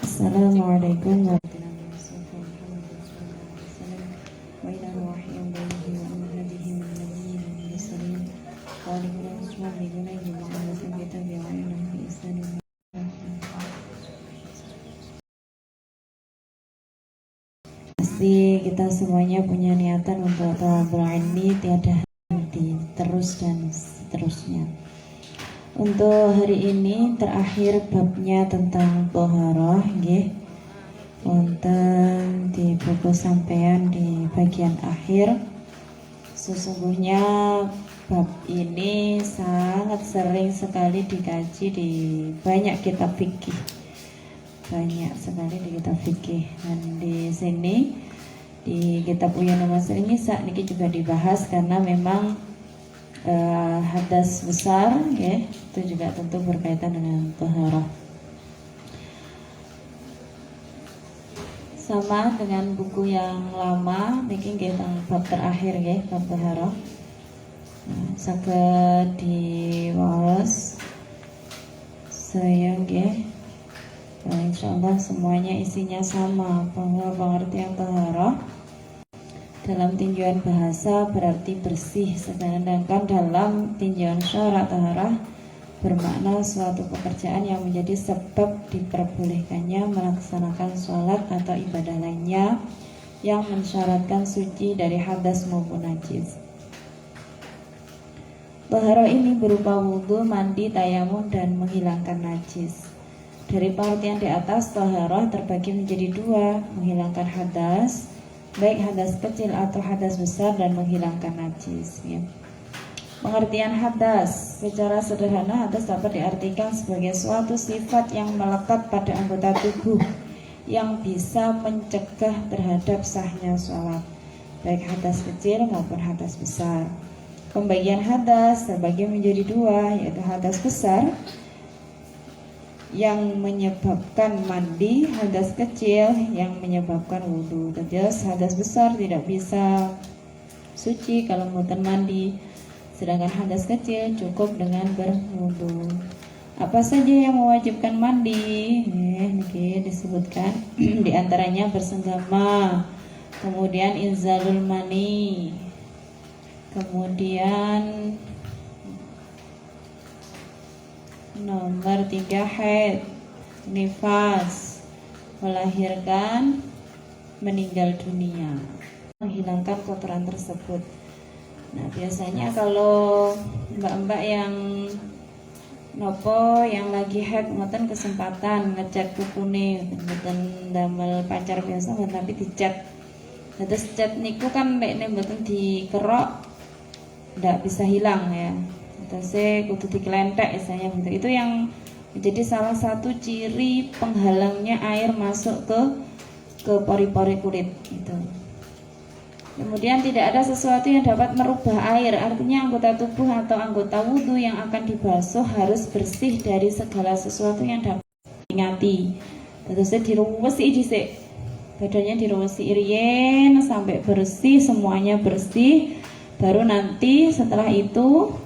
Assalamualaikum warahmatullahi Pasti kita semuanya punya niatan untuk thalabul ilmi, tiada henti, terus dan seterusnya. Untuk hari ini terakhir babnya tentang toharoh, nggih. Wonten di buku sampean di bagian akhir. Sesungguhnya bab ini sangat sering sekali dikaji di banyak kitab fikih. Banyak sekali di kitab fikih. Dan di sini di kitab Uyunul Masail Nisa niki juga dibahas karena memang hadas besar, ya, itu juga tentu berkaitan dengan taharah. Sama dengan buku yang lama, niki kita bab terakhir, ya, bab taharah. Saged diwaos saya, ya. Insyaallah semuanya isinya sama, bahwa pengertian taharah dalam tinjauan bahasa berarti bersih, sedangkan dalam tinjauan syarak taharah bermakna suatu pekerjaan yang menjadi sebab diperbolehkannya melaksanakan sholat atau ibadah lainnya yang mensyaratkan suci dari hadas maupun najis. Taharah ini berupa wudhu, mandi, tayamum, dan menghilangkan najis. Dari pengertian di atas, taharah terbagi menjadi dua, menghilangkan hadas, baik hadas kecil atau hadas besar, dan menghilangkan najis, ya. Pengertian hadas secara sederhana, hadas dapat diartikan sebagai suatu sifat yang melekat pada anggota tubuh yang bisa mencegah terhadap sahnya sholat, baik hadas kecil maupun hadas besar. Pembagian hadas terbagi menjadi dua, yaitu hadas besar yang menyebabkan mandi, hadas kecil yang menyebabkan wudhu. Terus hadas besar tidak bisa suci kalau mboten mandi, sedangkan hadas kecil cukup dengan berwudhu. Apa saja yang mewajibkan mandi? Niki disebutkan di antaranya bersenggama, kemudian inzalul mani, kemudian nomor 3 haid, nifas, melahirkan, meninggal dunia, menghilangkan kotoran tersebut. Nah, biasanya kalau mbak-mbak yang nopo yang lagi haid ngoten kesempatan ngecat kukune, mboten damel pacar biasa tapi dicat. Terus cat niku kan nek mboten dikerok ndak bisa hilang, ya. Terus kudu dikelentek misalnya gitu. Itu yang menjadi salah satu ciri penghalangnya air masuk ke pori-pori kulit gitu. Kemudian tidak ada sesuatu yang dapat merubah air, artinya anggota tubuh atau anggota wudhu yang akan dibasuh harus bersih dari segala sesuatu yang dapat ingati. Terus diruwesi dhisik. Badannya diruwesi riyen sampai bersih, semuanya bersih. Baru nanti setelah itu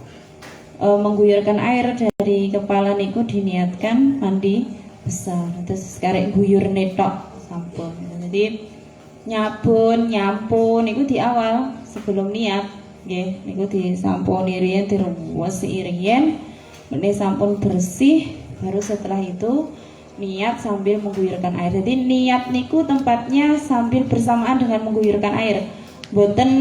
mengguyurkan air dari kepala niku diniatkan mandi besar. Terus karek guyur netok sampun. Jadi nyabun, nyampun niku di awal sebelum niat, nggih. Niku disampuni riyen, diruwesi riyen, meneh sampun bersih, baru setelah itu niat sambil mengguyurkan air. Jadi niat niku tempatnya sambil bersamaan dengan mengguyurkan air. Boten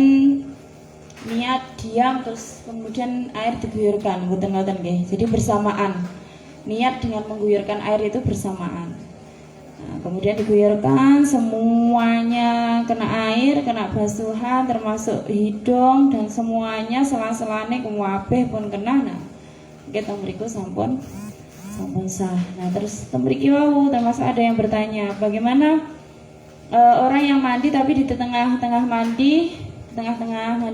niat diam terus kemudian air diguyurkan, ngoten-ngoten nggih. Jadi bersamaan. Niat dengan mengguyurkan air itu bersamaan. Nah, kemudian diguyurkan semuanya kena air, kena basuhan termasuk hidung dan semuanya sela-selane kabeh pun kena. Nah, kita mriku sampun sah. Nah, terus mriki wau termasuk ada yang bertanya, bagaimana orang yang mandi tapi di tengah-tengah mandi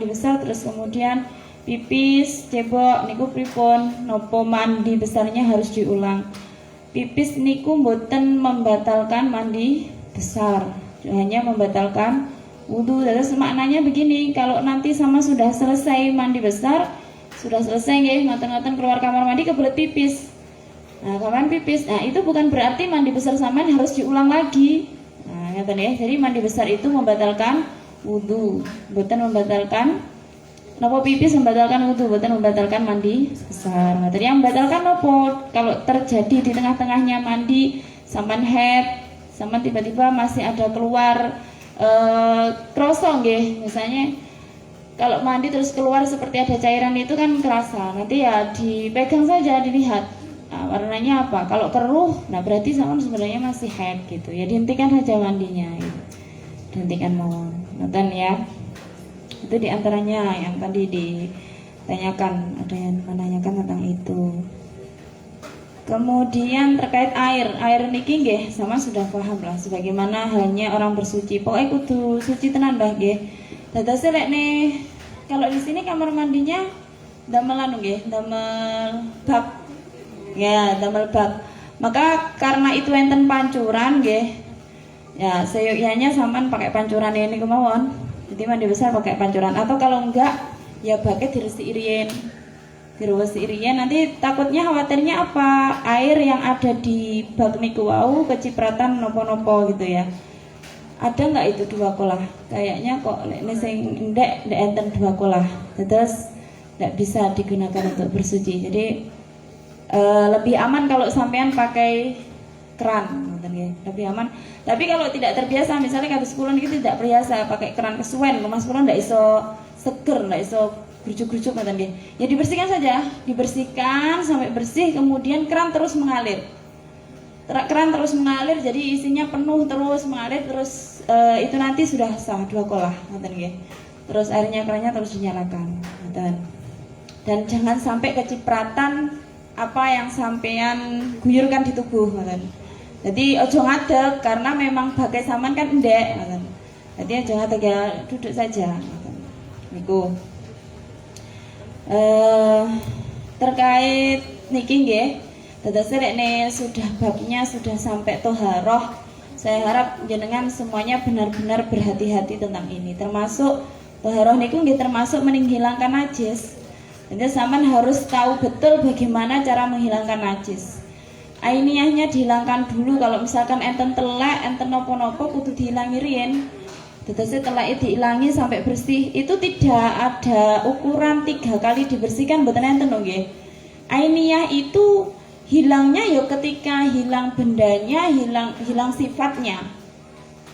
besar terus kemudian Pipis, cebok niku pripun? Nopo mandi besarnya harus diulang. Pipis niku mboten membatalkan mandi besar, hanya membatalkan wudhu. Terus maknanya begini, kalau nanti sama sudah selesai mandi besar, sudah selesai nggih, ngoten-ngoten keluar kamar mandi kebelet pipis. Nah, kapan pipis? Nah, itu bukan berarti mandi besar sampean harus diulang lagi. Nah, ngeten ya. Jadi mandi besar itu membatalkan wudhu, bukan membatalkan nopo pipis, membatalkan wudhu, bukan membatalkan mandi besar. Nah, tadi yang membatalkan nopo? Kalau terjadi di tengah-tengahnya mandi sampean head, sampean tiba-tiba masih ada keluar krosong nggih, misalnya kalau mandi terus keluar seperti ada cairan itu kan kerasa. Nanti ya dipegang saja, dilihat warnanya apa. Kalau keruh, nah berarti sampean sebenarnya masih haid gitu. Ya dihentikan saja mandinya. Gitu. Dihentikan mawon. Nonton ya. Itu diantaranya yang tadi ditanyakan, ada yang menanyakan tentang itu. Kemudian terkait air niki nggih sama sudah paham lah sebagaimana halnya orang bersuci. Pokoknya kudu suci tenan Mbah nggih. Dados lek nih kalau di sini kamar mandinya damel anu nggih, damel bak. Ya, damel bak. Maka karena itu enten pancuran nggih. Ya, seyogyanya sampean pakai pancuran ini kemawon. Jadi mandi besar pakai pancuran atau kalau enggak ya baknya diresiki riyen. Diresiki riyen nanti takutnya khawatirnya apa? Air yang ada di bak niku wau kecipratan nopo-nopo gitu ya. Ada nggak itu 2 kolah? Kayaknya kok ini sing ndek enten 2 kolah. Terus nggak bisa digunakan untuk bersuci. Jadi lebih aman kalau sampean pakai keran, lebih aman. Tapi kalau tidak terbiasa, misalnya kados kula niki tidak terbiasa pakai keran kesuwen, Mas kula ndak iso seger, ndak iso grujuk-grujuk ngoten nggih. Ya dibersihkan saja, dibersihkan sampai bersih, kemudian keran terus mengalir. Keran terus mengalir, jadi isinya penuh terus mengalir terus itu nanti sudah sah 2 kolah, ngoten nggih. Terus airnya kerannya terus dinyalakan, ngoten. Dan jangan sampai kecipratan apa yang sampean guyurkan di tubuh, ngoten. Jadi ojo ngadeg karena memang bagai saman kan endek, ngoten. Jadi ojo ngadeg ya, duduk saja, ngoten. Niku. Terkait niki nggih. Dados nek sudah babnya sudah sampai toharoh, saya harap jenengan semuanya benar-benar berhati-hati tentang ini. Termasuk toharoh niku nggih termasuk menghilangkan najis. Jadi sampean harus tahu betul bagaimana cara menghilangkan najis. Ainiyahnya dihilangkan dulu. Kalau misalkan enten telek, enten nopo-nopo kudu dihilangi riyen. Dados telek dihilangi sampai bersih. Itu tidak ada ukuran 3 kali dibersihkan mboten enten nggih. Ainiyah itu hilangnya ya ketika hilang bendanya, hilang sifatnya.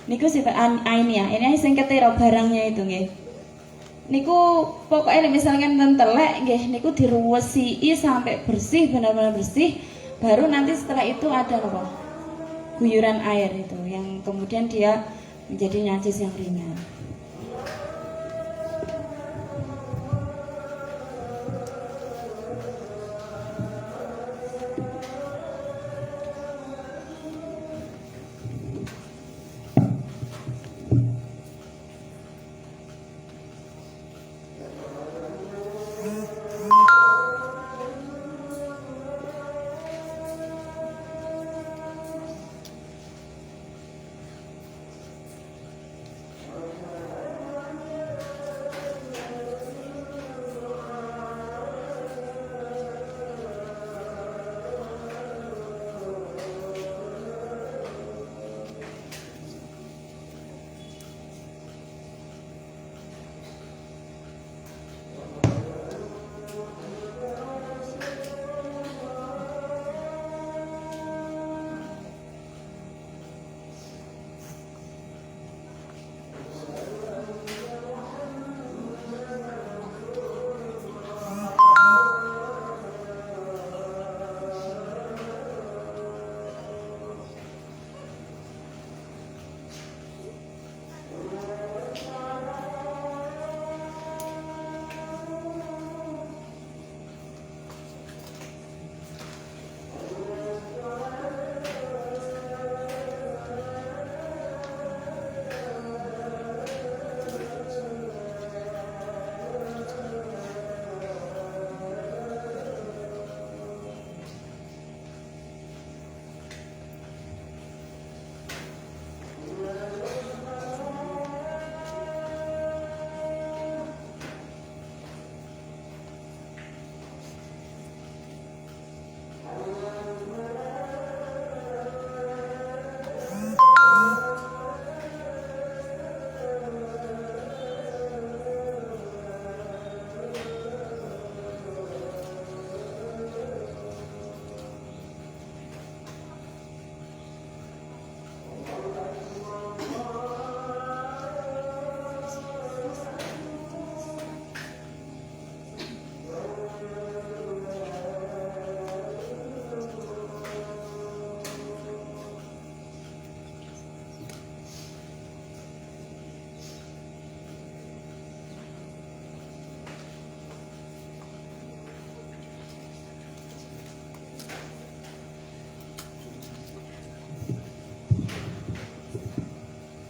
Niku sifat ainiyah. Ini sing ketero barangnya itu nggih. Niku pokoknya misalkan telek nggih niku diruwesi sampai bersih, benar-benar bersih. Baru nanti setelah itu ada apa? Guyuran air itu yang kemudian dia menjadi najis yang ringan.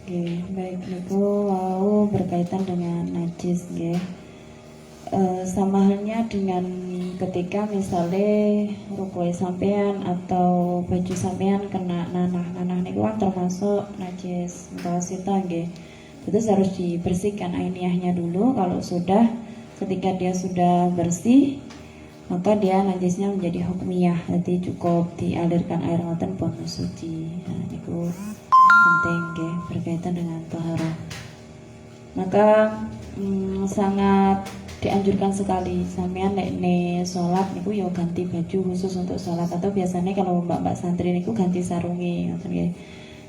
Nggih, baik niku wau berkaitan dengan najis nggih. Sama halnya dengan ketika misalnya rukwe sampean atau baju sampean kena nanah niku kan termasuk najis mutawasita nggih. Terus harus dibersihkan ainiyahnya dulu. Kalau sudah, ketika dia sudah bersih, maka dia najisnya menjadi hukmiyah. Jadi cukup dialirkan air ngoten pun suci. Nah, niku penting nggih berkaitan dengan taharah. Maka sangat dianjurkan sekali sampean nek salat niku ya ganti baju khusus untuk salat, atau biasanya kalau mbak-mbak santri niku ganti sarunge ngoten nggih.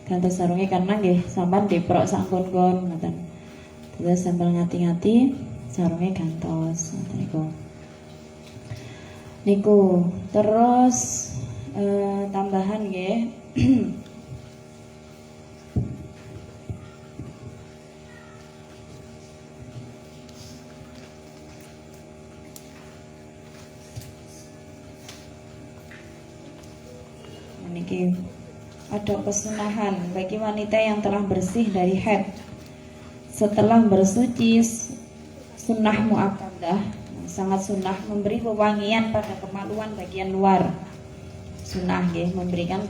Ganti sarunge karena nggih sampean diprok sak nggon-nggon ngoten. Terus sambil ngati-ngati sarunge gantos ngoten niku. Niku terus tambahan nggih. Niki ada kesunahan bagi wanita yang telah bersih dari haid setelah bersuci, sunnah muakkadah, sangat sunnah memberi wewangian pada kemaluan bagian luar. Sunnah nggih, memberikan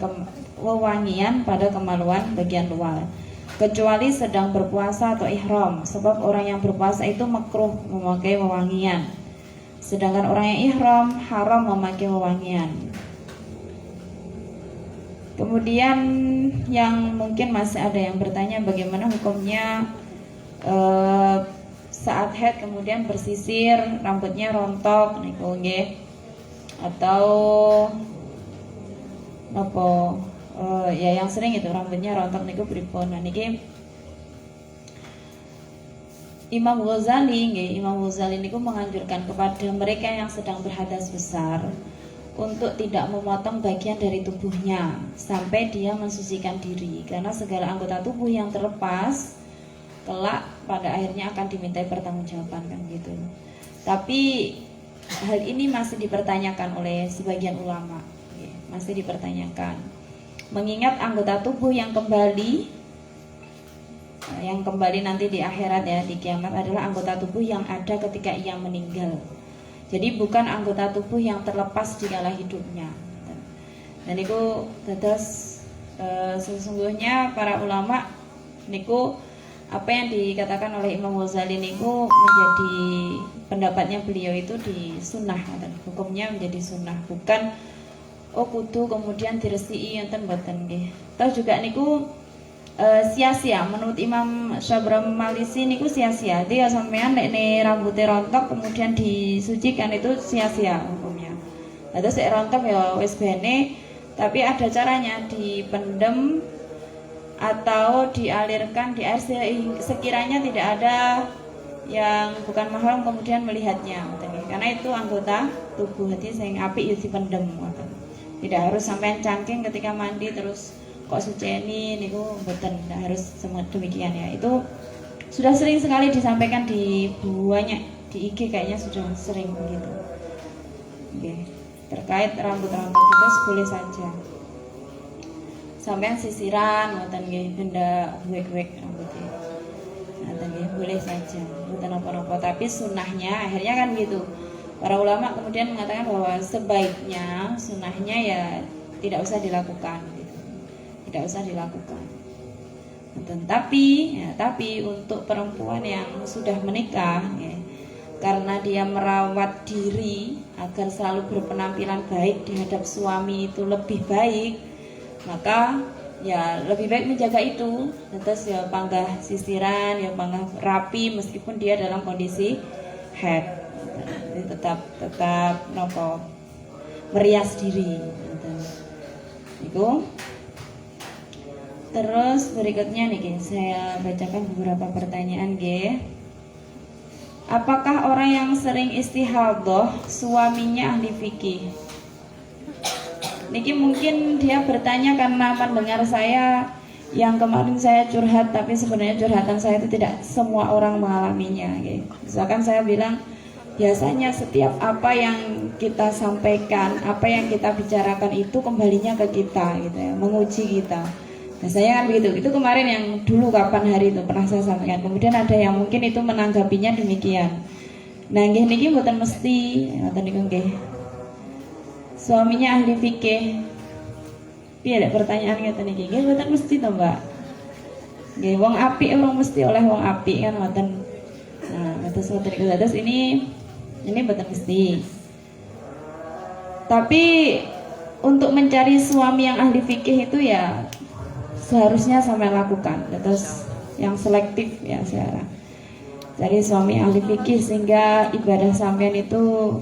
wewangian pada kemaluan bagian luar, kecuali sedang berpuasa atau ihram, sebab orang yang berpuasa itu makruh memakai wewangian, sedangkan orang yang ihram haram memakai wewangian. Kemudian yang mungkin masih ada yang bertanya bagaimana hukumnya saat haid kemudian bersisir, rambutnya rontok niku nggih, atau apa ya yang sering itu rambutnya rontok niku pripun. Nah niki Imam Ghazali nggih, Imam Ghazali niku menganjurkan kepada mereka yang sedang berhadas besar untuk tidak memotong bagian dari tubuhnya sampai dia mensucikan diri, karena segala anggota tubuh yang terlepas kelak pada akhirnya akan dimintai pertanggungjawaban kan gitu. Tapi hal ini masih dipertanyakan oleh sebagian ulama, masih dipertanyakan, mengingat anggota tubuh yang kembali nanti di akhirat ya, di kiamat adalah anggota tubuh yang ada ketika ia meninggal. Jadi bukan anggota tubuh yang terlepas di kala hidupnya. Dan itu terus sesungguhnya para ulama niku apa yang dikatakan oleh Imam Ghazali niku menjadi pendapatnya beliau itu di sunnah, dan hukumnya menjadi sunnah, bukan kudu kemudian diresiki enten mboten nggih. Tahu juga niku sia-sia menurut Imam Syabram Malisi niku sia-sia. Dia sampean nek rambutnya rontok kemudian disucikan itu sia-sia hukumnya. Terus sik rontok ya wis bene, tapi ada caranya, dipendem atau dialirkan di air sekiranya tidak ada yang bukan mahram kemudian melihatnya, karena itu anggota tubuh. Hati sing apik ya dipendem. Tidak harus sampean cangking ketika mandi terus kok suceni niku mboten, tidak harus demikian ya. Itu sudah sering sekali disampaikan di banyak di IG, kayaknya sudah sering begitu. Oke. Terkait rambut-rambut itu boleh saja sampean sisiran ngoten nggih, benda wek-wek rambutnya ngoten nggih, boleh saja, mboten apa-apa. Tapi sunnahnya akhirnya kan gitu, para ulama kemudian mengatakan bahwa sebaiknya sunnahnya ya tidak usah dilakukan gitu. Tidak usah dilakukan. Tapi untuk perempuan yang sudah menikah ya, karena dia merawat diri agar selalu berpenampilan baik di hadap suami itu lebih baik, maka ya lebih baik menjaga itu. Terus ya panggah sisiran, ya panggah rapi meskipun dia dalam kondisi haid. Jadi tetap nopo merias diri. Itu. Terus berikutnya nih, saya bacakan beberapa pertanyaan nggih. Apakah orang yang sering istihadhah suaminya ahli fikih? Niki mungkin dia bertanya karena mendengar saya yang kemarin saya curhat, tapi sebenarnya curhatan saya itu tidak semua orang mengalaminya. Gitu. Misalkan saya bilang biasanya setiap apa yang kita sampaikan, apa yang kita bicarakan itu kembalinya ke kita, gitu ya, menguji kita. Biasanya kan begitu. Itu kemarin yang dulu kapan hari itu pernah saya sampaikan. Kemudian ada yang mungkin itu menanggapinya demikian. Nah, nggih niki mboten mesti, ngoten niku nggih. Suaminya ahli fikih. Piye lek pertanyaan ngoten niki? Nggih mboten mesti to, Mbak. Nggih, wong apik ora mesti oleh wong apik kan ngoten. Nah, terus ngoten niku. Terus ini mboten mesti. Tapi untuk mencari suami yang ahli fikih itu ya seharusnya sampai lakukan. Terus yang selektif ya sekarang. Cari suami ahli fikih sehingga ibadah sampean itu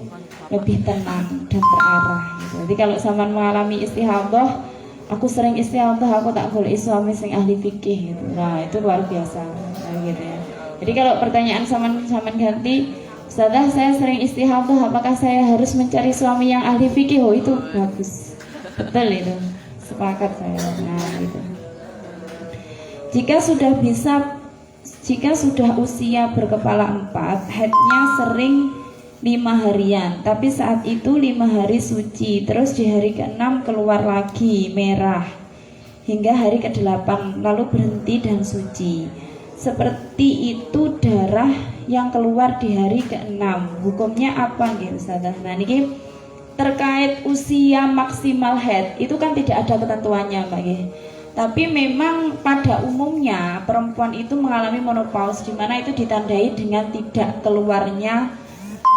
lebih tenang dan terarah gitu. Jadi kalau sampean mengalami istihadah, aku sering istihadah, aku tak boleh suami sing ahli fikih gitu. Nah, itu luar biasa gitu ya. Jadi kalau pertanyaan sampean ganti, Ustazah, saya sering istihadah, apakah saya harus mencari suami yang ahli fikih? Oh, itu bagus. Betul itu. Sepakat saya. Nah, gitu. Jika sudah usia berkepala 4, haidnya sering 5 harian, tapi saat itu 5 hari suci, terus di hari ke-6 keluar lagi merah hingga hari ke-8 lalu berhenti dan suci. Seperti itu darah yang keluar di hari ke-6, hukumnya apa nggih Ustazah? Nah niki terkait usia maksimal haid itu kan tidak ada ketentuannya Mbak nggih. Tapi memang pada umumnya perempuan itu mengalami menopause, di mana itu ditandai dengan tidak keluarnya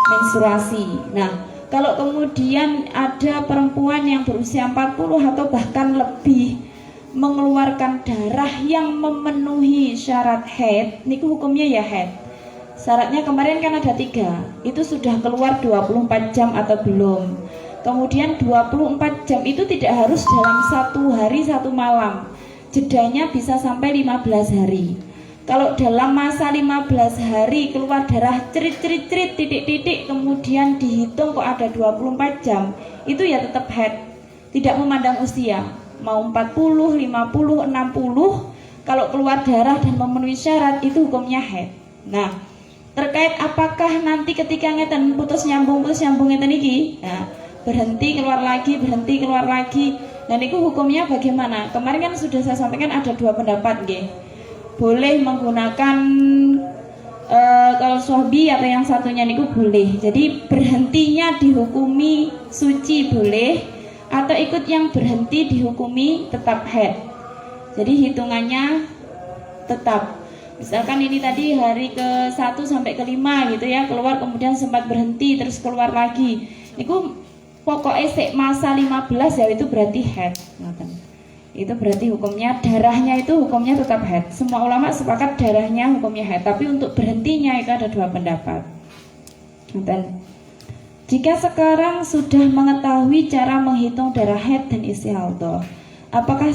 menstruasi. Nah, kalau kemudian ada perempuan yang berusia 40 atau bahkan lebih mengeluarkan darah yang memenuhi syarat haid, niku hukumnya ya haid. Syaratnya kemarin kan ada 3, itu sudah keluar 24 jam atau belum. Kemudian 24 jam itu tidak harus dalam 1 hari 1 malam, jedanya bisa sampai 15 hari. Kalau dalam masa 15 hari keluar darah cerit-cerit titik-titik, kemudian dihitung kok ada 24 jam, itu ya tetap haid, tidak memandang usia, mau 40, 50, 60, kalau keluar darah dan memenuhi syarat itu hukumnya haid. Nah, terkait apakah nanti ketika ngeten putus nyambung ngeten iki, nah, berhenti keluar lagi, dan itu hukumnya bagaimana? Kemarin kan sudah saya sampaikan ada 2 pendapat nggih. Boleh menggunakan kalau suami atau yang satunya niku boleh. Jadi berhentinya dihukumi suci boleh, atau ikut yang berhenti dihukumi tetap haid. Jadi hitungannya tetap. Misalkan ini tadi hari ke-1 sampai ke-5 gitu ya, keluar kemudian sempat berhenti terus keluar lagi. Niku pokoknya masa 15 ya itu berarti haid. Itu berarti hukumnya darahnya itu hukumnya tetap haid. Semua ulama sepakat darahnya hukumnya haid, tapi untuk berhentinya itu ada 2 pendapat. Dan jika sekarang sudah mengetahui cara menghitung darah haid dan istihadah, apakah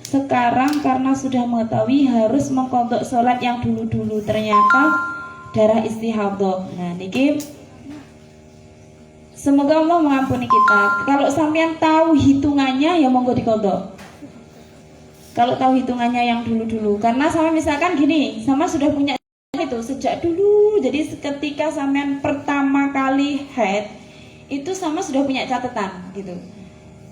sekarang karena sudah mengetahui harus mengkodok sholat yang dulu-dulu ternyata darah istihadah? Nah niki semoga Allah mengampuni kita. Kalau sampean tahu hitungannya ya monggo dikodok. Kalau tahu hitungannya yang dulu-dulu, karena sama misalkan gini, sama sudah punya itu sejak dulu. Jadi ketika sampean pertama kali haid itu sama sudah punya catatan gitu.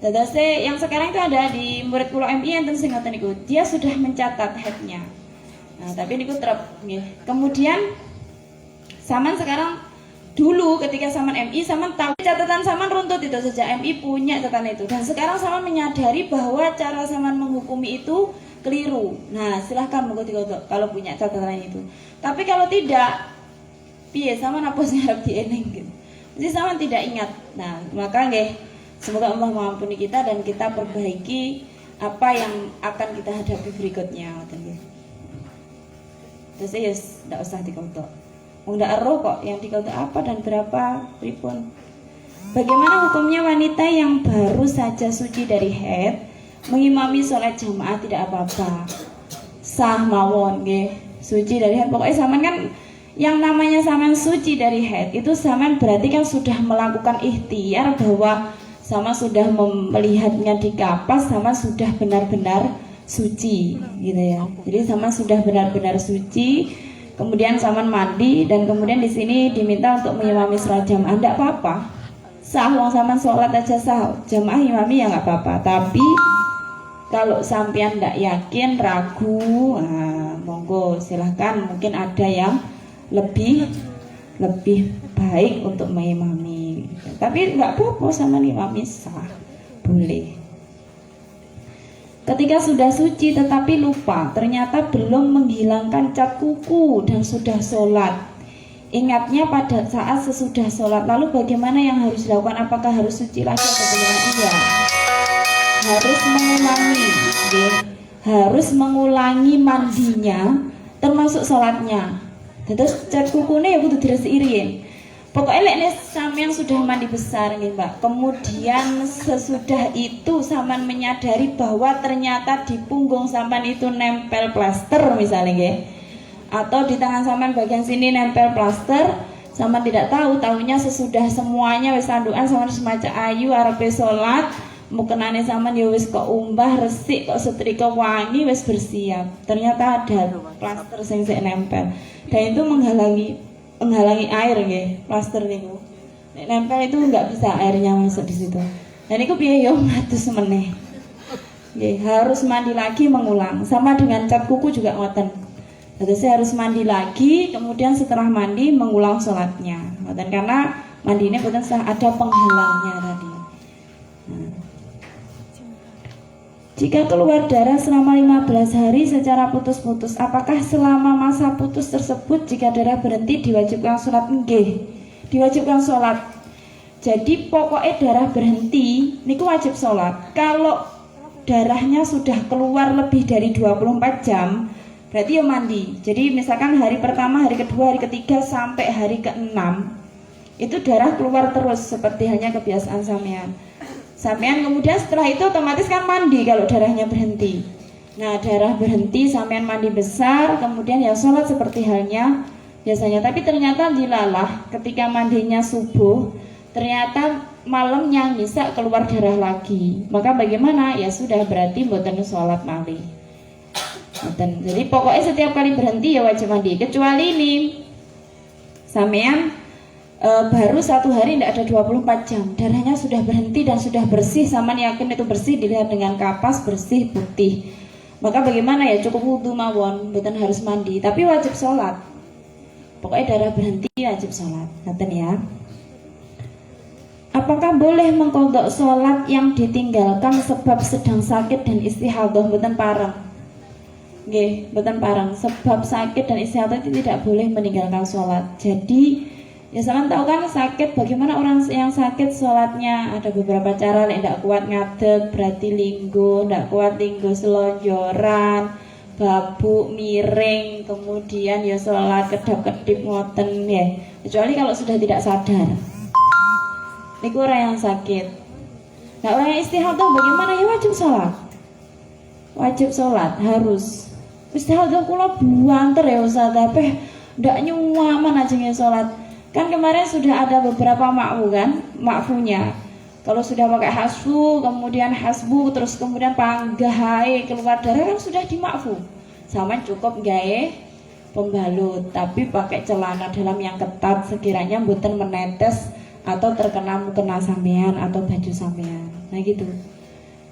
Dadase yang sekarang itu ada di murid kula MI enten sing ngoten niku, dia sudah mencatat haidnya. Nah, tapi niku trep nggih. Kemudian sampean sekarang dulu ketika saman MI, saman tahu catatan saman runtut itu sejak MI punya catatan itu, dan sekarang saman menyadari bahwa cara saman menghukumi itu keliru. Nah silahkan monggo dikodok kalau punya catatan itu. Tapi kalau tidak, piye saman apa sing arep diening gitu. Jadi saman tidak ingat. Nah maka nggih, semoga Allah mengampuni kita dan kita perbaiki apa yang akan kita hadapi berikutnya. Terus ya tidak usah dikodok. Nggak eruh kok yang dikodok apa dan berapa pripun. Bagaimana hukumnya wanita yang baru saja suci dari haid mengimami sholat jamaah? Tidak apa-apa, sah mawon nggih, suci dari haid. Pokoknya saman kan yang namanya saman suci dari haid itu saman berarti kan sudah melakukan ikhtiar bahwa sama sudah melihatnya di kapas, sama sudah benar-benar suci gitu ya. Jadi sama sudah benar-benar suci. Kemudian saman mandi dan kemudian di sini diminta untuk mengimami sholat jamaah, enggak apa-apa. Sah wong saman sholat aja sah, jamaah imami ya enggak apa-apa. Tapi Kalau sampean ndak yakin, ragu, nah, monggo silahkan, mungkin ada yang lebih baik untuk mengimami. Tapi nggak apa-apa sama imami sah, boleh. Ketika sudah suci tetapi lupa, ternyata belum menghilangkan cat kuku dan sudah sholat. Ingatnya pada saat sesudah sholat. Lalu bagaimana yang harus dilakukan? Apakah harus suci lagi atau belum? Iya, harus mengulangi, harus mengulangi mandinya, termasuk sholatnya. Terus cat kukunya ya kudu diresiki. Pokoknya lek sampean sudah mandi besar nih Mbak. Kemudian sesudah itu sampean menyadari bahwa ternyata di punggung sampean itu nempel plaster misalnya nggih. Atau di tangan sampean bagian sini nempel plaster, sampean tidak tahunya sesudah semuanya wis sandukan sampean semacam ayu arepe salat, mukenane sampean ya wis kok umbah resik kok setrika wangi wis bersiap. Ternyata ada plaster sing sik nempel. Dan itu menghalangi air nggih, plaster niku. Nek nempel itu nggak bisa airnya masuk di situ. Dan itu piye yo ngatus meneh. Nggih, harus mandi lagi mengulang. Sama dengan cat kuku juga ngoten. Jadi saya harus mandi lagi, kemudian setelah mandi mengulang sholatnya. Ngoten karena mandinya boten ada penghalangnya tadi. Nah. Jika keluar darah selama 15 hari secara putus-putus, apakah selama masa putus tersebut jika darah berhenti diwajibkan sholat? Nggih, diwajibkan sholat. Jadi pokoknya darah berhenti, niku wajib sholat. Kalau darahnya sudah keluar lebih dari 24 jam, berarti ya mandi. Jadi misalkan hari pertama, hari kedua, hari ketiga sampai hari ke-6 itu darah keluar terus seperti hanya kebiasaan sampean. Sampean kemudian setelah itu otomatis kan mandi kalau darahnya berhenti. Nah, darah berhenti sampean mandi besar, kemudian ya sholat seperti halnya biasanya. Tapi ternyata dilalah ketika mandinya subuh, ternyata malamnya bisa keluar darah lagi. Maka bagaimana? Ya sudah, berarti mboten sholat malih. Jadi pokoknya setiap kali berhenti ya wajib mandi. Kecuali ini sampean baru 1 hari tidak ada 24 jam, darahnya sudah berhenti dan sudah bersih, sama yakin itu bersih, dilihat dengan kapas bersih putih, maka bagaimana ya, cukup wudu mawon, bukan harus mandi, tapi wajib sholat. Pokoknya darah berhenti wajib sholat. Ngaten ya. Apakah boleh mengkodok sholat yang ditinggalkan sebab sedang sakit dan istihadah? Mboten pareng. Nggih, mboten pareng. Sebab sakit dan istihadah itu tidak boleh meninggalkan sholat. Jadi ya sampean tahu kan sakit, bagaimana orang yang sakit sholatnya ada beberapa cara. Nek tidak kuat ngadeg berarti linggo, tidak kuat linggo selonjoran, babuk miring, kemudian ya sholat kedap-kedip ngoten ya. Kecuali kalau sudah tidak sadar. Niku orang yang sakit. Nah, orang yang istihadah bagaimana? Ya wajib sholat. Wajib sholat, harus. Istihadah kula buanter ya Ustaz, tapi ndak nyuwaman aja sholat. Kan kemarin sudah ada beberapa makfu kan, makfunya. Kalau sudah pakai hasbu, kemudian hasbu, terus kemudian panggahai keluar darah kan sudah dimakfu. Sama cukup gaye pembalut, tapi pakai celana dalam yang ketat sekiranya mboten menetes atau terkena mukena sampean atau baju sampean. Nah gitu.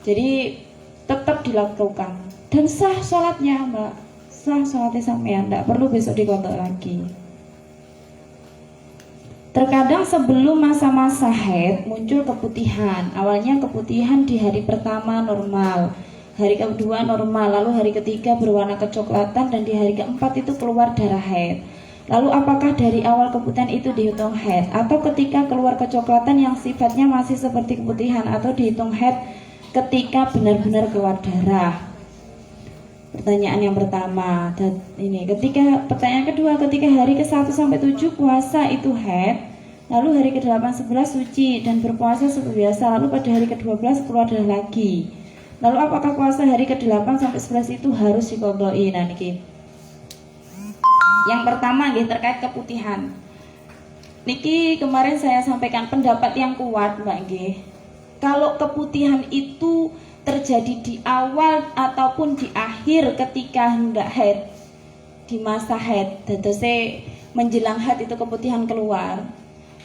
Jadi tetap dilakukan dan sah sholatnya Mbak, sah sholatnya sampean, tidak perlu besok dikodok lagi. Terkadang sebelum masa-masa haid muncul keputihan. Awalnya keputihan di hari pertama normal, hari kedua normal, lalu hari ketiga berwarna kecoklatan, dan di hari keempat itu keluar darah haid. Lalu apakah dari awal keputihan itu dihitung haid, atau ketika keluar kecoklatan yang sifatnya masih seperti keputihan, atau dihitung haid ketika benar-benar keluar darah? Pertanyaan yang pertama. Dan ini pertanyaan kedua, ketika hari ke-1 sampai 7 puasa itu haid, lalu hari ke-8 11 suci dan berpuasa seperti biasa, lalu pada hari ke-12 keluar darah lagi. Lalu apakah puasa hari ke-8 sampai 11 itu harus diqodhoi? Nah niki. Yang pertama nggih terkait keputihan. Niki kemarin saya sampaikan pendapat yang kuat Mbak nggih. Kalau keputihan itu terjadi di awal ataupun di akhir ketika hendak haid, di masa haid, dadose menjelang haid itu keputihan keluar.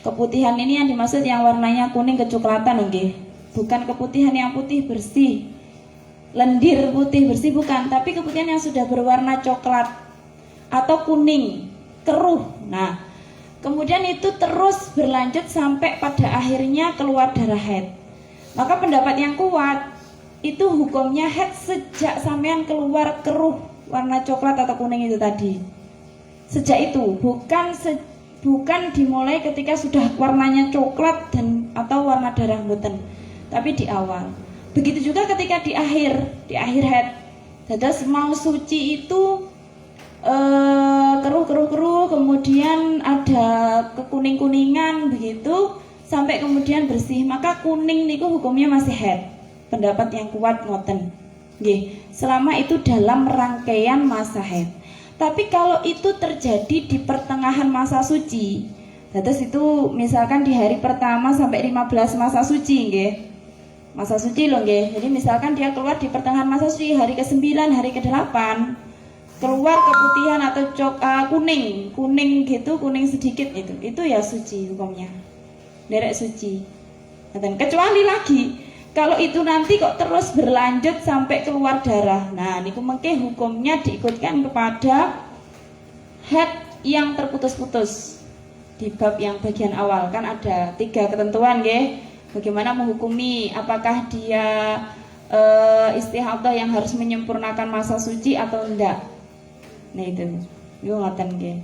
Keputihan ini yang dimaksud yang warnanya kuning kecoklatan nggih. Bukan keputihan yang putih bersih. lendir putih bersih bukan, tapi keputihan yang sudah berwarna coklat atau kuning keruh. Nah, kemudian itu terus berlanjut sampai pada akhirnya keluar darah haid. Maka pendapat yang kuat itu hukumnya haid sejak sampean keluar keruh warna coklat atau kuning itu tadi. Sejak itu, bukan dimulai ketika sudah warnanya coklat dan atau warna darah mboten, tapi di awal. Begitu juga ketika di akhir haid. Dados mau suci itu keruh, kemudian ada kekuning-kuningan begitu sampai kemudian bersih, maka kuning niku hukumnya masih haid. Pendapat yang kuat ngoten. Nggih, selama itu dalam rangkaian masa haid. Tapi kalau itu terjadi di pertengahan masa suci, terus itu misalkan di hari pertama sampai 15 masa suci nggih. Masa suci loh nggih. Jadi misalkan dia keluar di pertengahan masa suci, hari ke-9, hari ke-8 keluar keputihan atau kuning gitu, kuning sedikit itu ya suci hukumnya, derek suci. Dan kecuali lagi kalau itu nanti kok terus berlanjut sampai keluar darah, nah niku mengke hukumnya diikutkan kepada haid yang terputus-putus. Di bab yang bagian awal kan ada 3 ketentuan nggih, bagaimana menghukumi apakah dia istihadah yang harus menyempurnakan masa suci atau enggak. Nah itu ngoten nggih.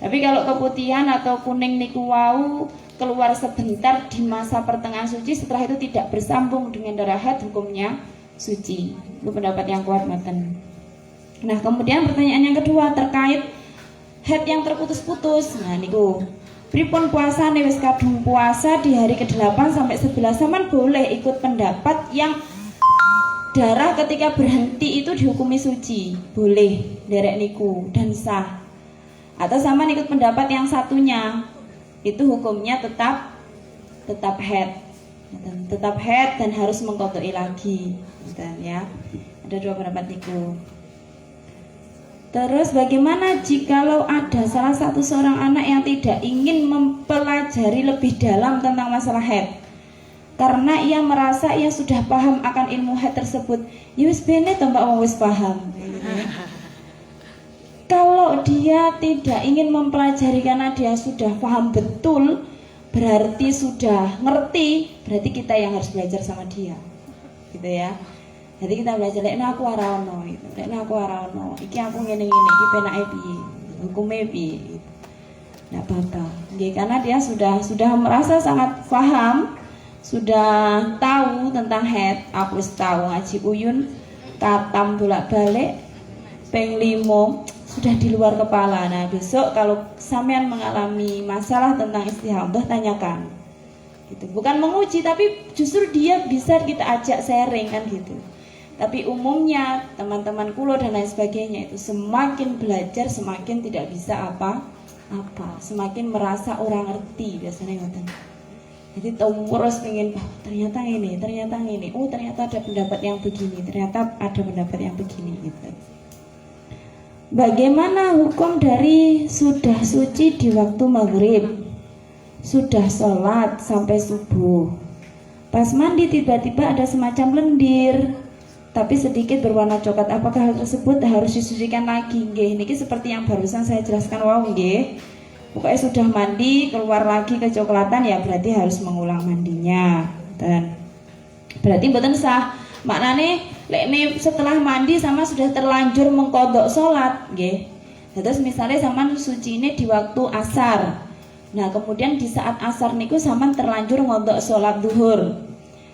Tapi kalau keputihan atau kuning niku wau keluar sebentar di masa pertengahan suci, setelah itu tidak bersambung dengan darah haid, hukumnya suci. Itu pendapat yang kuat ngoten. Nah, kemudian pertanyaan yang kedua terkait haid yang terputus-putus. Nah niku pripun puasane wis kadung puasa di hari ke-8 sampai 11 sampean boleh ikut pendapat yang darah ketika berhenti itu dihukumi suci, boleh derek niku dan sah. Atau sama ikut pendapat yang satunya, itu hukumnya tetap haid, dan harus mengqadai lagi, ya. Ada 2 pendapat niku. Terus bagaimana jikalau ada salah satu seorang anak yang tidak ingin mempelajari lebih dalam tentang masalah haid? Karena ia merasa ia sudah paham akan ilmu haid tersebut. Ya wis bene to Mbak wis paham. Kalau dia tidak ingin mempelajari karena dia sudah paham betul, berarti sudah ngerti, berarti kita yang harus belajar sama dia. Gitu ya. Jadi kita belajar lekna aku ora ono gitu. Lekna aku ora ono. Iki aku ngene-ngene iki penake piye? Hukume piye gitu. Enggak apa-apa. Nggih, karena dia sudah merasa sangat paham, sudah tahu tentang haid. Aku wis tahu ngaji uyun, katam bolak-balik, ping 5 sudah di luar kepala. Nah, besok kalau sampean mengalami masalah tentang istihadah, tanyakan. Gitu. Bukan menguji, tapi justru dia bisa kita ajak sharing kan gitu. Tapi umumnya teman-teman kulo dan lain sebagainya itu semakin belajar semakin tidak bisa apa-apa, semakin merasa orang ngerti biasanya ngoten. Jadi terus pengen ternyata ini, oh ternyata ada pendapat yang begini, ternyata ada pendapat yang begini gitu. Bagaimana hukum dari sudah suci di waktu maghrib, sudah sholat sampai subuh, pas mandi tiba-tiba ada semacam lendir, tapi sedikit berwarna coklat. Apakah hal tersebut harus disucikan lagi? Nggih, niki seperti yang barusan saya jelaskan wau nggih. Pokoknya sudah mandi keluar lagi kecoklatan ya berarti harus mengulang mandinya. Dan berarti mboten sah. Maknane lekne setelah mandi sama sudah terlanjur mengkodok sholat nggih. Terus misalnya sampean sucine di waktu asar. Nah, kemudian di saat asar niku sampean terlanjur ngodok sholat duhur.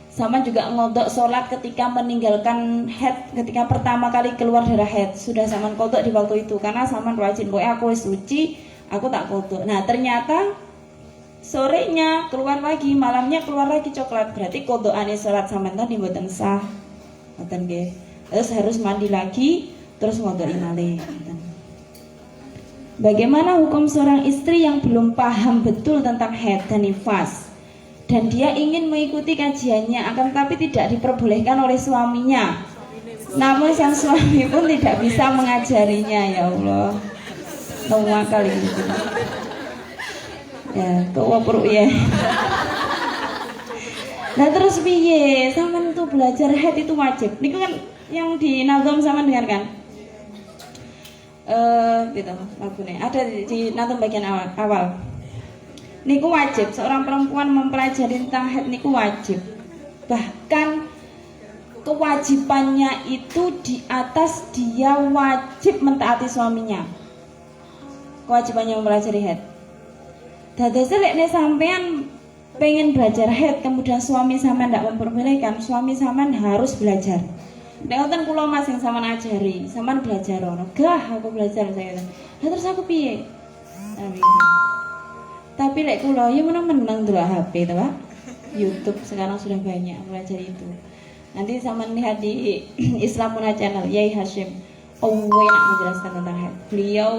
Sama juga ngodok sholat ketika meninggalkan haid, ketika pertama kali keluar darah haid, sudah sampean kodok di waktu itu karena sampean wajib kowe aku wis suci, aku tak kodok. Nah, ternyata sorenya keluar lagi, malamnya keluar lagi coklat, berarti kodokane sholat sampean tadi mboten sah. Ngoten nggih. Terus harus mandi lagi, terus ngodoki malih. Bagaimana hukum seorang istri yang belum paham betul tentang haid dan nifas dan dia ingin mengikuti kajiannya akan tapi tidak diperbolehkan oleh suaminya, namun sang suami pun tidak bisa mengajarinya? Ya Allah, semua kali gitu ya, kewapur ya. Nah terus piye? Sampeyan tuh belajar haid itu wajib. Niku kan yang di Nazom sama dengarkan? Gitu lagune. Ada di Nazom bagian awal. Niku wajib seorang perempuan mempelajari tentang haid niku wajib. Bahkan kewajibannya itu di atas dia wajib mentaati suaminya. Kewajibannya mempelajari haid. Dadose lek sampean pengen belajar haid kemudian suami sampean ndak memperbolehkan, suami sampean harus belajar. Nek ngoten kula Mas sing sampean ajari, sampean belajar ono. Gah aku belajar saya. Lah terus aku piye? Tapi lek kula ya menang delok HP to, Pak. YouTube sekarang sudah banyak belajar itu. Nanti sampean lihat di Islamuna Channel Yai Hashim. Enak menjelaskan tentang haid. Beliau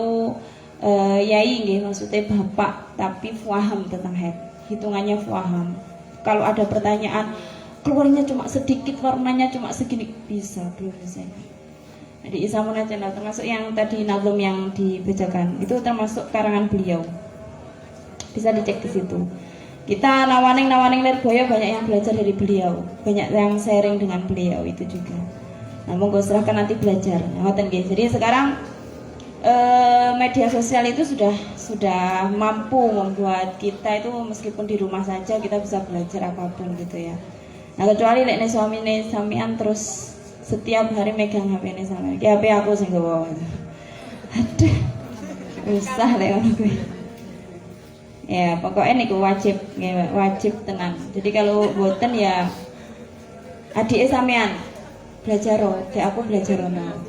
yai nggih maksudnya bapak tapi paham tentang haid. Hitungannya paham. Kalau ada pertanyaan keluarnya cuma sedikit, warnanya cuma segini, bisa belum bisa. Di Islamuna Channel termasuk yang tadi Nazom yang dibacakan itu termasuk karangan beliau. Bisa dicek di situ. Kita nawaning Lirboyo banyak yang belajar dari beliau, banyak yang sharing dengan beliau itu juga. Nah, monggo silahkan nanti belajar. Ngoten nggih. Jadi sekarang media sosial itu sudah mampu membuat kita itu meskipun di rumah saja kita bisa belajar apapun gitu ya. Nah kecuali lek suamine sampean terus setiap hari megang HP-ne sampean. Ki HP aku sing gowo. Aduh. Usah lek ngono kuwi. Ya, pokoknya niku wajib tenan. Jadi kalau boten ya adik sampean belajar kayak aku belajar ono.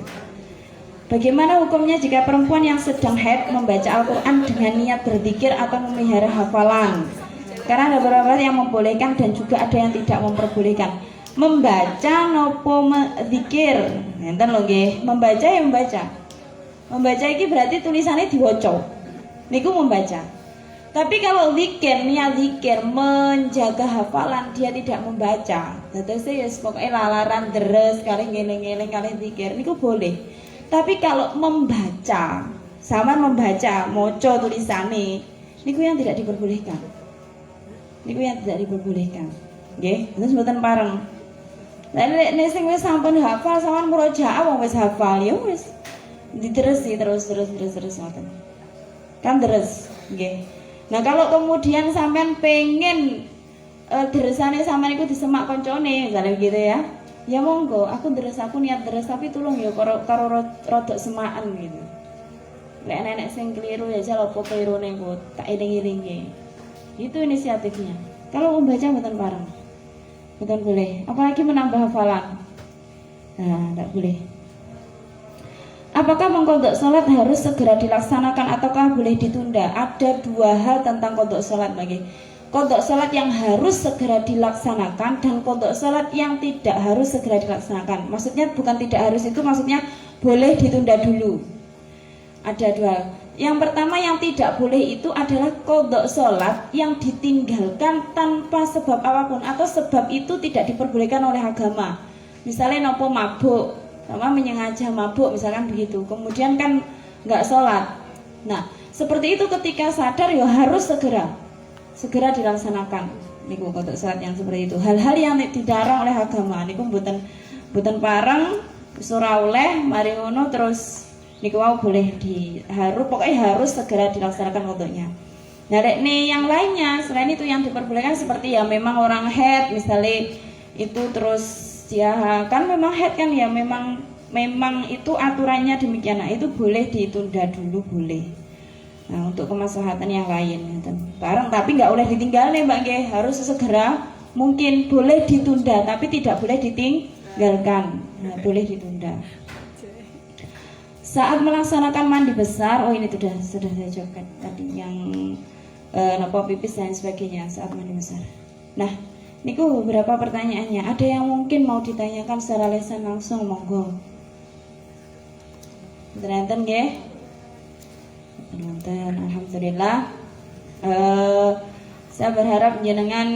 Bagaimana hukumnya jika perempuan yang sedang haid membaca Al-Quran dengan niat berzikir atau memelihara hafalan? Karena ada beberapa yang membolehkan dan juga ada yang tidak memperbolehkan. Membaca nopo zikir. Enten lho nggih, membaca ya membaca. Membaca iki berarti tulisannya diwaca. Niku membaca. Tapi kalau zikir, niat zikir menjaga hafalan dia tidak membaca. Dadose ya pokoke lalaran deres kali ngeling-eling kali zikir niku boleh. Tapi kalau membaca, sama membaca, moco tulisane, niku yang tidak diperbolehkan. Niku yang tidak diperbolehkan. Nggih, terus mboten pareng. Lah nek sing wis sampun hafal sampean murojaah wong wis hafal ya wis. Diterus ngoten. Kan terus, nggih. Nah, kalau kemudian sampean pengen deresane sampean iku disemak koncone, misalnya gitu ya. Ya monggo, aku niat deres tapi tulung ya karo rodok semakan gitu. Lek nenek sing keliru ya jal opo kelirune ku tak eling-elinge. Itu inisiatifnya. Kalau membaca mboten pareng. Mboten boleh, apalagi menambah hafalan. Nah, enggak boleh. Apakah mengqadha salat harus segera dilaksanakan ataukah boleh ditunda? Ada dua hal tentang qadha salat bagi. Qadha salat yang harus segera dilaksanakan dan qadha salat yang tidak harus segera dilaksanakan. Maksudnya bukan tidak harus itu maksudnya boleh ditunda dulu. Ada dua. Yang pertama yang tidak boleh itu adalah qadha salat yang ditinggalkan tanpa sebab apapun atau sebab itu tidak diperbolehkan oleh agama. Misalnya nopo mabuk, sama menyengaja mabuk misalkan begitu. Kemudian kan nggak sholat. Nah seperti itu ketika sadar ya harus segera dilaksanakan. Niku untuk salat yang seperti itu. Hal-hal yang dilarang oleh agama. Niku mboten pareng surah oleh mari ngono terus niku mau boleh pokoknya harus segera dilaksanakan wudhunya. Nah nih yang lainnya selain itu yang diperbolehkan seperti ya memang orang haid misalnya itu terus ya kan memang haid kan ya memang itu aturannya demikian. Nah itu boleh ditunda dulu boleh. Nah untuk kemaslahatan yang lain bareng tapi nggak boleh ditinggal nih Mbak Nggih, harus segera mungkin boleh ditunda tapi tidak boleh ditinggalkan. Nah boleh ditunda. Saat melaksanakan mandi besar, oh ini sudah saya jawabkan tadi yang nopo pipis dan sebagainya saat mandi besar. Nah niku beberapa pertanyaannya. Ada yang mungkin mau ditanyakan secara lisan langsung monggo. Nonton nggih. Nonton, alhamdulillah. Saya berharap jenengan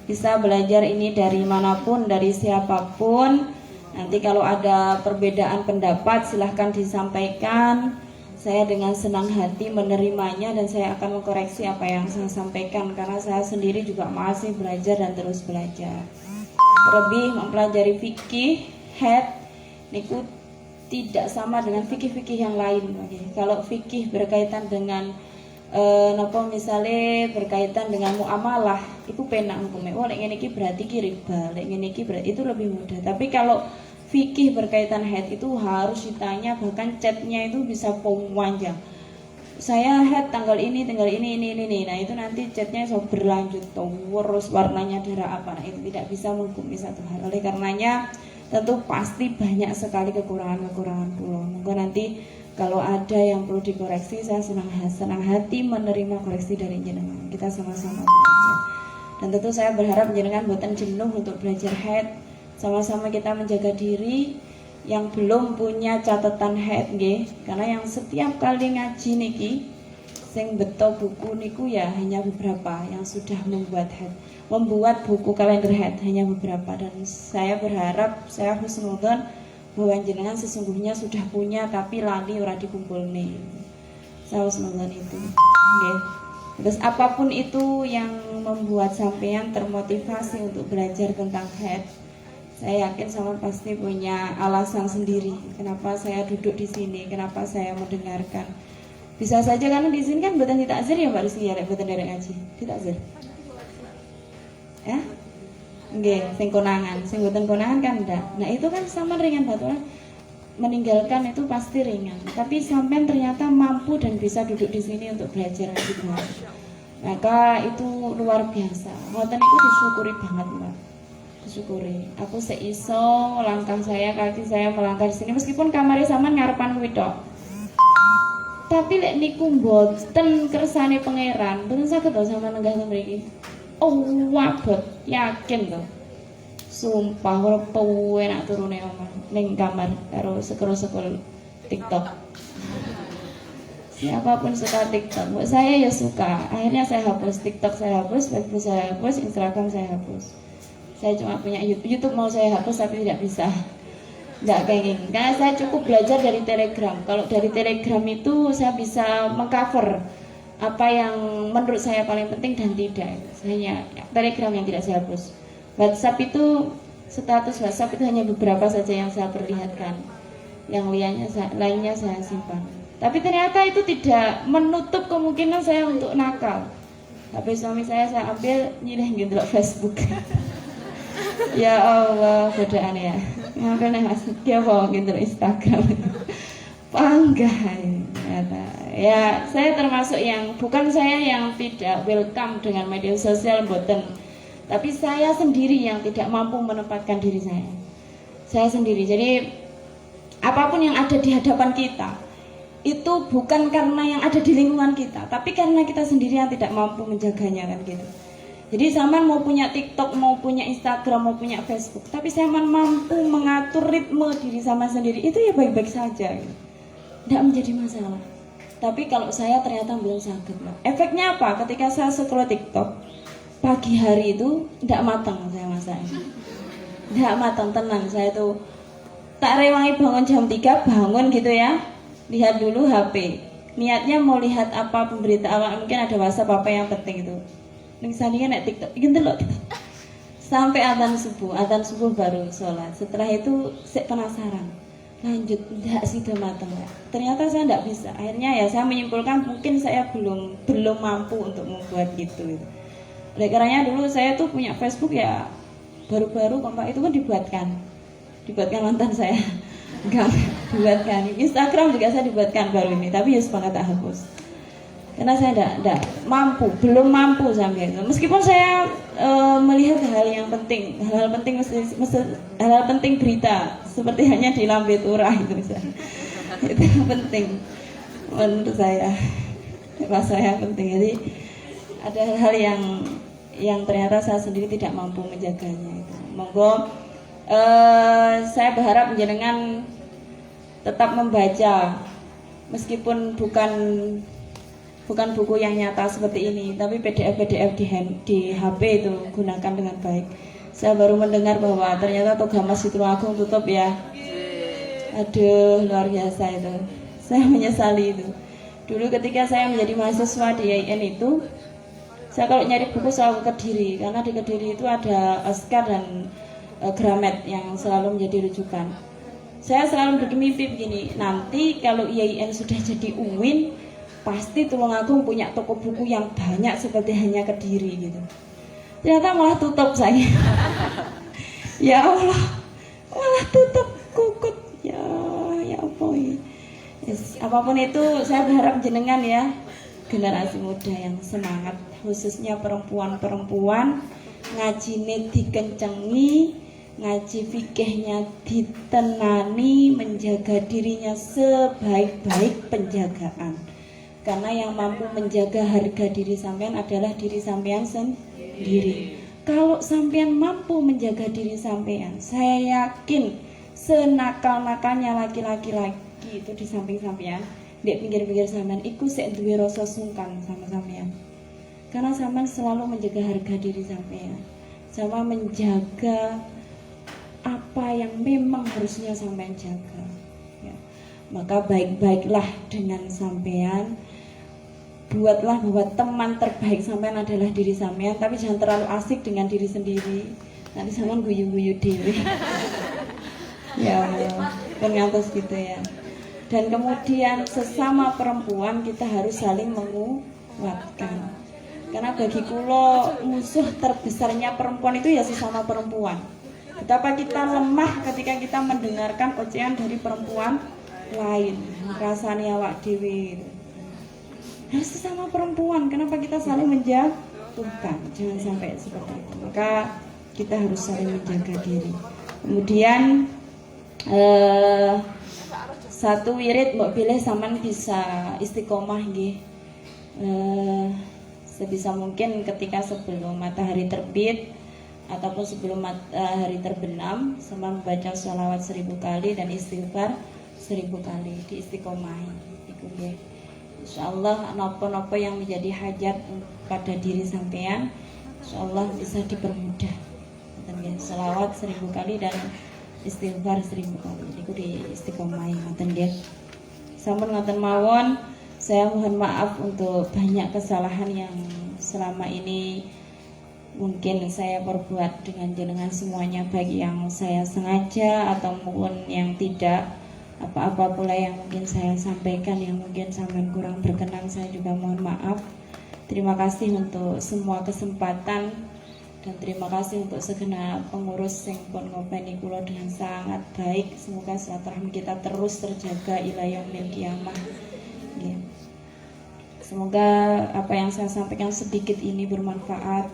bisa belajar ini dari manapun, dari siapapun. Nanti kalau ada perbedaan pendapat silahkan disampaikan. Saya dengan senang hati menerimanya dan saya akan mengkoreksi apa yang saya sampaikan karena saya sendiri juga masih belajar dan terus belajar. Terlebih mempelajari fikih, head niku tidak sama dengan fikih-fikih yang lain. Kalau fikih berkaitan dengan napa misalnya berkaitan dengan muamalah itu penak hukumnya. Oh lek ngene iki berarti ki riba, lek ngene iki berarti itu lebih mudah. Tapi kalau fikih berkaitan head itu harus ditanya, bahkan chatnya itu bisa panjang. Saya head tanggal ini. Nah itu nanti chatnya so berlanjut terus warnanya darah apa. Nah, itu tidak bisa menghukumi satu hal. Oleh karenanya tentu pasti banyak sekali kekurangan pulau. Mungkin nanti kalau ada yang perlu dikoreksi, saya senang hati menerima koreksi dari jenengan. Kita sama-sama belajar. Dan tentu saya berharap jenengan boten jenuh untuk belajar head. Sama-sama kita menjaga diri. Yang belum punya catatan head nggih, karena yang setiap kali ngaji niki sing beto buku niku ya hanya beberapa yang sudah membuat buku kalender head hanya beberapa, dan saya berharap, saya husnudzon bahwa jenengan sesungguhnya sudah punya tapi lali ora dikumpulne. Saya husnudzon itu. Nggih. Terus apapun itu yang membuat sampean termotivasi untuk belajar tentang head, saya yakin sama pasti punya alasan sendiri kenapa saya duduk di sini, kenapa saya mendengarkan. Bisa saja karena di sini kan mboten ditakzir ya Mbak Rizky ya, mboten derek ngaji. Ditakzir. Ya? Nggih, sing konangan, sing mboten konangan kan ndak. Nah, itu kan sama ringan batu. Meninggalkan itu pasti ringan. Tapi sampean ternyata mampu dan bisa duduk di sini untuk belajar ngaji. Maka itu luar biasa. Ngoten itu disyukuri banget, Mbak. Disyukuri. Aku seiso langkah saya, kaki saya melangkah di sini meskipun kamarnya sampean ngarepan kuwi tok. Tapi lek niku mboten kersane pangeran, mboten saged to sampean nenggah mriki. Oh, wabot, yakin to. Sumpah ora enak turune omah ning kamar karo scroll TikTok. Siapapun suka TikTok, buat saya ya suka. Akhirnya saya hapus TikTok, saya hapus, Facebook saya hapus, Instagram saya hapus. Saya cuma punya YouTube mau saya hapus tapi tidak bisa. Nggak pengen, karena saya cukup belajar dari Telegram. Kalau dari Telegram itu saya bisa mengcover apa yang menurut saya paling penting dan tidak. Hanya Telegram yang tidak saya hapus. WhatsApp itu, status WhatsApp itu hanya beberapa saja yang saya perlihatkan. Yang lainnya saya simpan. Tapi ternyata itu tidak menutup kemungkinan saya untuk nakal. Tapi suami saya ambil nyilih gitu Facebook. Ya Allah, godaan ya. Ngapain nih Mas? Dia bawa gitu Instagram. Panggah. Ya, saya termasuk yang bukan saya yang tidak welcome dengan media sosial mboten. Tapi saya sendiri yang tidak mampu menempatkan diri saya. Saya sendiri. Jadi apapun yang ada di hadapan kita itu bukan karena yang ada di lingkungan kita, tapi karena kita sendiri yang tidak mampu menjaganya kan gitu. Jadi Saman mau punya TikTok, mau punya Instagram, mau punya Facebook, tapi Saman mampu mengatur ritme diri Saman sendiri, itu ya baik-baik saja gitu. Tidak menjadi masalah. Tapi kalau saya ternyata belum sakit. Efeknya apa? Ketika saya scroll TikTok, pagi hari itu tidak matang saya masaknya. Tidak matang, tenang. Saya tuh tak rewangi bangun jam 3, bangun gitu ya. Lihat dulu HP. Niatnya mau lihat apa pemberitaan, mungkin ada WhatsApp apa yang penting itu. Ning sandingan nek TikTok iki ndelok gitu. Sampai adzan subuh baru sholat. Setelah itu saya penasaran. Lanjut enggak sih udah matang enggak? Ternyata saya enggak bisa. Akhirnya ya saya menyimpulkan mungkin saya belum mampu untuk membuat gitu. Oleh karenanya dulu saya tuh punya Facebook ya baru-baru Pak itu kan dibuatkan mantan saya. Enggak dibuatkan. Instagram juga saya dibuatkan baru ini, tapi ya semangat tak hapus. Karena saya tidak mampu, belum mampu sampai itu. Meskipun saya melihat hal penting hal penting berita seperti hanya di lambe turah itu misalnya. Itu yang penting menurut saya, rasanya penting. Jadi ada hal yang ternyata saya sendiri tidak mampu menjaganya. Itu. Monggo saya berharap jenengan tetap membaca meskipun bukan buku yang nyata seperti ini, tapi PDF di HP itu gunakan dengan baik. Saya baru mendengar bahwa ternyata Togamas Situlagung tutup ya. Aduh, luar biasa itu. Saya menyesali itu. Dulu ketika saya menjadi mahasiswa di IAIN itu, saya kalau nyari buku selalu ke Kediri, karena di Kediri itu ada Oscar dan Gramet yang selalu menjadi rujukan. Saya selalu bermimpi begini, nanti kalau IAIN sudah jadi UIN, pasti Tulungagung punya toko buku yang banyak seperti Hanya Kediri gitu. Ternyata malah tutup saya. Ya Allah, malah tutup kukut. Ya apa ini? Yes, apapun itu saya berharap jenengan ya, generasi muda yang semangat, khususnya perempuan-perempuan, ngajine dikencengi, ngaji fikihnya ditenani, menjaga dirinya sebaik-baik penjagaan. Karena yang mampu menjaga harga diri sampean adalah diri sampean sendiri. Kalau sampean mampu menjaga diri sampean, saya yakin senakal-nakalnya laki-laki itu di samping sampean, di pinggir-pinggir sampean, iku sik duwe rasa sungkan sama sampean. Karena sampean selalu menjaga harga diri sampean, sama menjaga apa yang memang harusnya sampean jaga. Ya. Maka baik-baiklah dengan sampean. Buatlah bahwa teman terbaik sampean adalah diri sampean, tapi jangan terlalu asik dengan diri sendiri. Nanti sampean guyu-guyu dewe. Ya Allah, kan ngantos gitu ya. Dan kemudian sesama perempuan kita harus saling menguatkan. Karena bagi kulo musuh terbesarnya perempuan itu ya sesama perempuan. Betapa kita lemah ketika kita mendengarkan ocehan dari perempuan lain, rasani awak dewi. Harus sesama perempuan, kenapa kita saling menjatuhkan? Jangan sampai seperti itu. Maka kita harus saling menjaga diri. Kemudian satu wirid mbok pilih sampean bisa istiqomah nggih. Sebisa mungkin ketika sebelum matahari terbit ataupun sebelum matahari terbenam, sampean membaca sholawat 1000 kali dan istighfar 1000 kali, diistiqomahi. Iku nggih. Insyaallah napa-napa yang menjadi hajat pada diri sampean, insyaallah bisa dipermudah. Ngoten nggih, sholawat 1000 kali dan istighfar 1000 kali. Niku diistiqomahi ngoten nggih. Sampun ngoten mawon, saya mohon maaf untuk banyak kesalahan yang selama ini mungkin saya perbuat dengan jenengan semuanya, baik yang saya sengaja ataupun yang tidak. Apa-apa pula yang mungkin saya sampaikan yang mungkin sampean kurang berkenan, saya juga mohon maaf. Terima kasih untuk semua kesempatan dan terima kasih untuk segenap pengurus yang pun ngopeni kula dengan sangat baik. Semoga silaturahmi kita terus terjaga ila yaumil qiyamah. Semoga apa yang saya sampaikan sedikit ini bermanfaat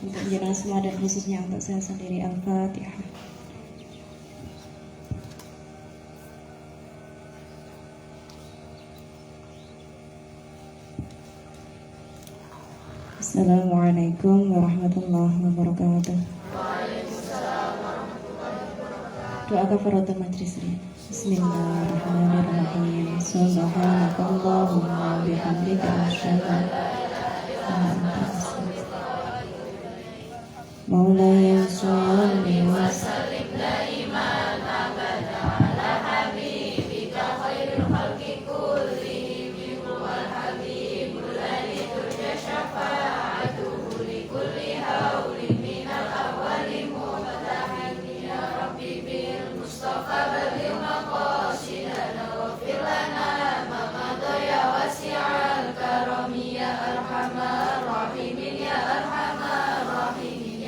untuk jenengan semua dan khususnya untuk saya sendiri. Al-Fatihah. Assalamualaikum warahmatullahi wabarakatuh. Doa kafaratul majlis. Bismillahirrahmanirrahim. Subhanakallahumma bihamdika asyhadu an la ilaha illa anta Maulaya sholli wa sallim daiman abada ala habibika khairil khalqi kullihim wal habibul ladzi turja syafa'atuhu li kulli haulin minal awwali mubtadahin ya rabbi bil mustafa balil maqasidana wa fil lana ma madaya wasi'al karami ya arhamar rahimin ya arhamar rahimin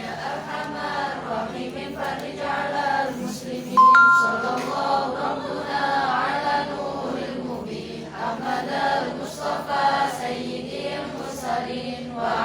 farij 'alal muslimin sallallahu rabbuna 'ala nuril mubin Ahmadal Mustafa sayyidil mursalin wa